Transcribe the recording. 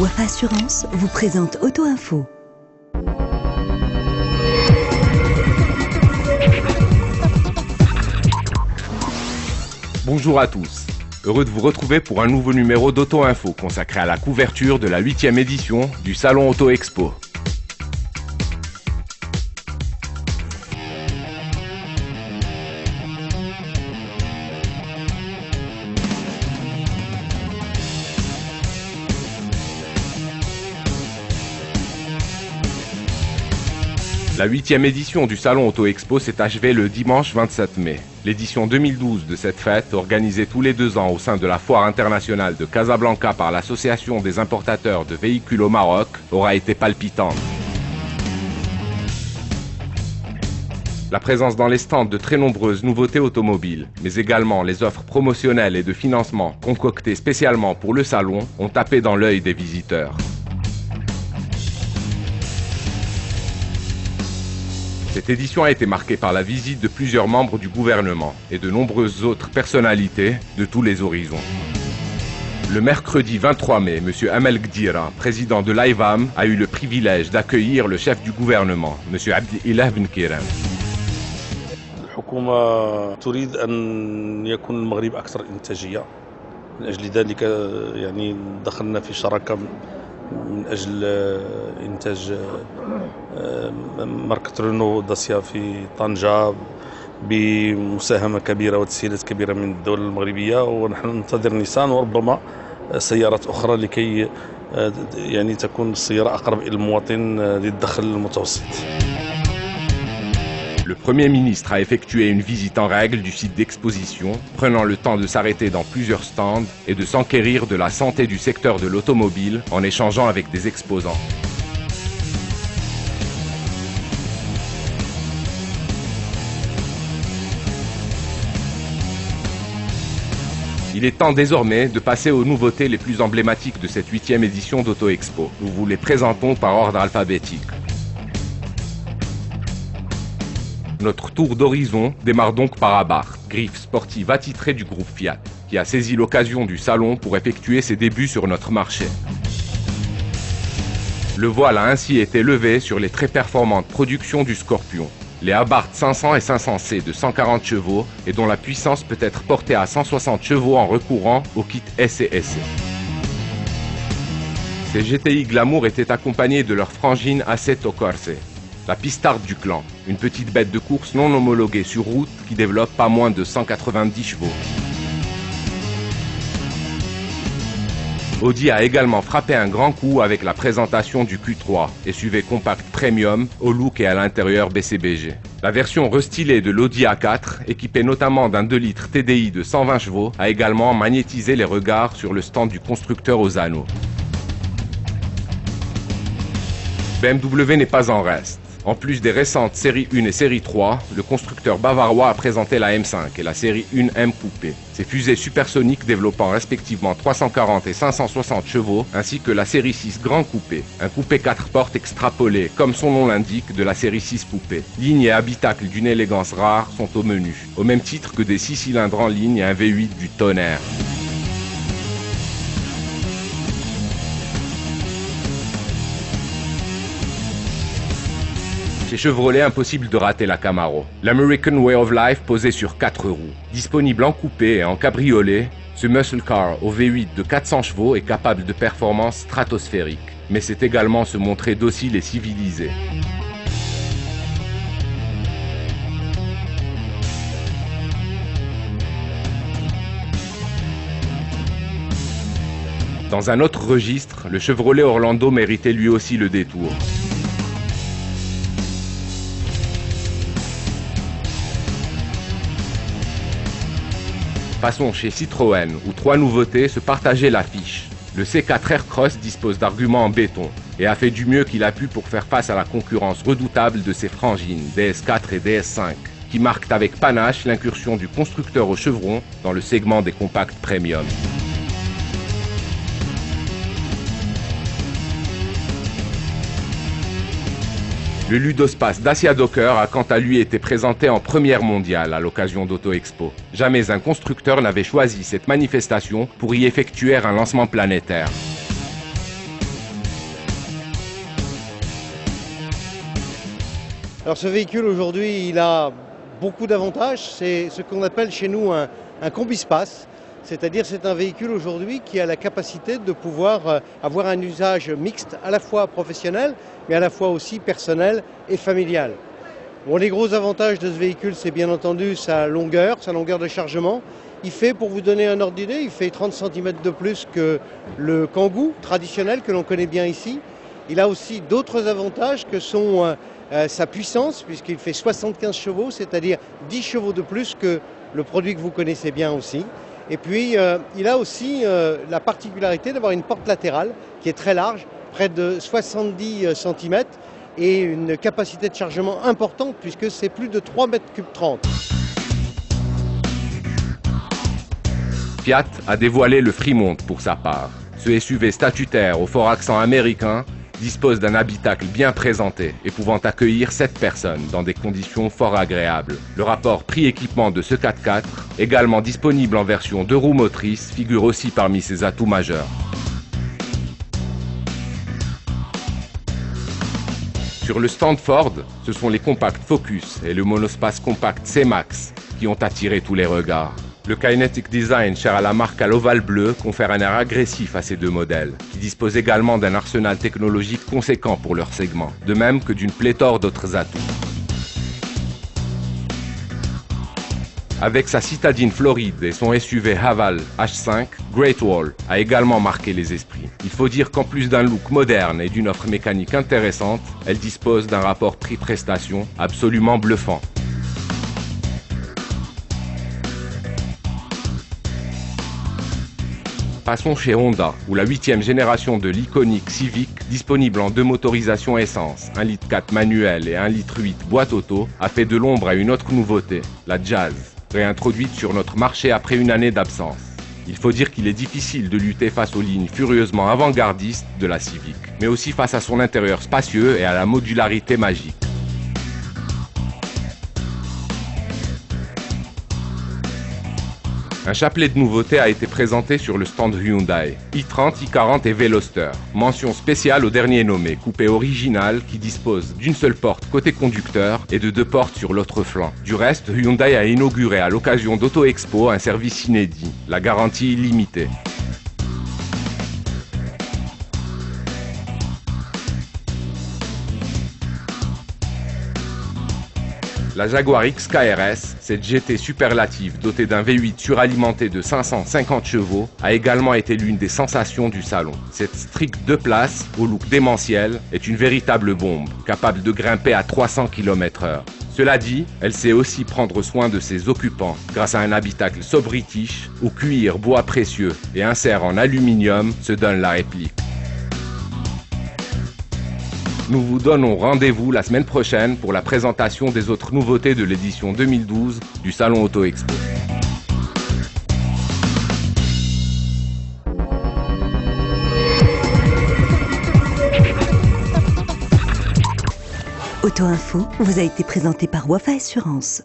Wafa Assurance vous présente Auto Info. Bonjour à tous, heureux de vous retrouver pour un nouveau numéro d'Auto Info consacré à la couverture de la 8e édition du Salon Auto Expo. La 8e édition du Salon Auto Expo s'est achevée le dimanche 27 mai. L'édition 2012 de cette fête, organisée tous les 2 ans au sein de la Foire internationale de Casablanca par l'Association des importateurs de véhicules au Maroc, aura été palpitante. La présence dans les stands de très nombreuses nouveautés automobiles, mais également les offres promotionnelles et de financement concoctées spécialement pour le salon, ont tapé dans l'œil des visiteurs. Cette édition a été marquée par la visite de plusieurs membres du gouvernement et de nombreuses autres personnalités de tous les horizons. Le mercredi 23 mai, M. Amel Gdira, président de l'AIVAM, a eu le privilège d'accueillir le chef du gouvernement, M. Abdillahi Ben Kiram. الحكومة تريد أن يكون المغرب أكثر إنتاجية. من أجل ذلك يعني دخلنا في شراكة من أجل إنتاج ماركة رينو داسيا في طنجة بمساهمة كبيرة وتسهيلات كبيرة من الدولة المغربية، ونحن ننتظر نيسان وربما سيارات أخرى لكي يعني تكون السيارة أقرب إلى المواطن ذي الدخل المتوسط. Le Premier ministre a effectué une visite en règle du site d'exposition, prenant le temps de s'arrêter dans plusieurs stands et de s'enquérir de la santé du secteur de l'automobile en échangeant avec des exposants. Il est temps désormais de passer aux nouveautés les plus emblématiques de cette 8e édition d'Auto Expo. Nous vous les présentons par ordre alphabétique. Notre tour d'horizon démarre donc par Abarth, griffe sportive attitrée du groupe Fiat, qui a saisi l'occasion du salon pour effectuer ses débuts sur notre marché. Le voile a ainsi été levé sur les très performantes productions du Scorpion, les Abarth 500 et 500C de 140 chevaux et dont la puissance peut être portée à 160 chevaux en recourant au kit S et SE. Ces GTI Glamour étaient accompagnés de leur frangine Assetto Corse, la pistarde du clan, une petite bête de course non homologuée sur route qui développe pas moins de 190 chevaux. Audi a également frappé un grand coup avec la présentation du Q3, SUV compact premium au look et à l'intérieur BCBG. La version restylée de l'Audi A4, équipée notamment d'un 2 litres TDI de 120 chevaux, a également magnétisé les regards sur le stand du constructeur Osano. BMW n'est pas en reste. En plus des récentes séries 1 et série 3, le constructeur bavarois a présenté la M5 et la série 1M Coupé. Ces fusées supersoniques développant respectivement 340 et 560 chevaux, ainsi que la série 6 Grand Coupé, un coupé 4 portes extrapolé, comme son nom l'indique, de la série 6 Coupé. Ligne et habitacle d'une élégance rare sont au menu, au même titre que des 6 cylindres en ligne et un V8 du tonnerre. Chez Chevrolet, impossible de rater la Camaro. L'American Way of Life posé sur 4 roues. Disponible en coupé et en cabriolet, ce muscle car au V8 de 400 chevaux est capable de performances stratosphériques. Mais c'est également se montrer docile et civilisé. Dans un autre registre, le Chevrolet Orlando méritait lui aussi le détour. Passons chez Citroën, où 3 nouveautés se partageaient l'affiche. Le C4 Aircross dispose d'arguments en béton et a fait du mieux qu'il a pu pour faire face à la concurrence redoutable de ses frangines DS4 et DS5, qui marquent avec panache l'incursion du constructeur au chevron dans le segment des compacts premium. Le ludospace Dacia Docker a quant à lui été présenté en première mondiale à l'occasion d'Auto Expo. Jamais un constructeur n'avait choisi cette manifestation pour y effectuer un lancement planétaire. Alors ce véhicule aujourd'hui, il a beaucoup d'avantages. C'est ce qu'on appelle chez nous un combi-space. C'est-à-dire c'est un véhicule aujourd'hui qui a la capacité de pouvoir avoir un usage mixte à la fois professionnel, mais à la fois aussi personnel et familial. Bon, les gros avantages de ce véhicule, c'est bien entendu sa longueur de chargement. Il fait, pour vous donner un ordre d'idée, il fait 30 cm de plus que le Kangoo traditionnel que l'on connaît bien ici. Il a aussi d'autres avantages que sont sa puissance, puisqu'il fait 75 chevaux, c'est-à-dire 10 chevaux de plus que le produit que vous connaissez bien aussi. Et puis, il a aussi la particularité d'avoir une porte latérale qui est très large, près de 70 cm, et une capacité de chargement importante, puisque c'est plus de 3,30 m3. Fiat a dévoilé le Fremont pour sa part. Ce SUV statutaire au fort accent américain dispose d'un habitacle bien présenté et pouvant accueillir 7 personnes dans des conditions fort agréables. Le rapport prix-équipement de ce 4x4, également disponible en version 2 roues motrices, figure aussi parmi ses atouts majeurs. Sur le stand Ford, ce sont les compacts Focus et le monospace compact C-Max qui ont attiré tous les regards. Le Kinetic Design, cher à la marque à l'ovale bleu, confère un air agressif à ces deux modèles, qui disposent également d'un arsenal technologique conséquent pour leur segment, de même que d'une pléthore d'autres atouts. Avec sa citadine Floride et son SUV Haval H5, Great Wall a également marqué les esprits. Il faut dire qu'en plus d'un look moderne et d'une offre mécanique intéressante, elle dispose d'un rapport prix-prestation absolument bluffant. Passons chez Honda, où la 8e génération de l'iconique Civic, disponible en 2 motorisations essence, 1,4 litre manuel et 1,8 litre boîte auto, a fait de l'ombre à une autre nouveauté, la Jazz, réintroduite sur notre marché après une année d'absence. Il faut dire qu'il est difficile de lutter face aux lignes furieusement avant-gardistes de la Civic, mais aussi face à son intérieur spacieux et à la modularité magique. Un chapelet de nouveautés a été présenté sur le stand Hyundai. i30, i40 et Veloster. Mention spéciale au dernier nommé, coupé original qui dispose d'une seule porte côté conducteur et de 2 portes sur l'autre flanc. Du reste, Hyundai a inauguré à l'occasion d'Auto Expo un service inédit, la garantie illimitée. La Jaguar XKRS, cette GT superlative dotée d'un V8 suralimenté de 550 chevaux, a également été l'une des sensations du salon. Cette Strix 2 places, au look démentiel, est une véritable bombe, capable de grimper à 300 km/h. Cela dit, elle sait aussi prendre soin de ses occupants, grâce à un habitacle So British, où cuir, bois précieux et insert en aluminium se donnent la réplique. Nous vous donnons rendez-vous la semaine prochaine pour la présentation des autres nouveautés de l'édition 2012 du Salon Auto Expo. Auto Info vous a été présenté par Wafa Assurance.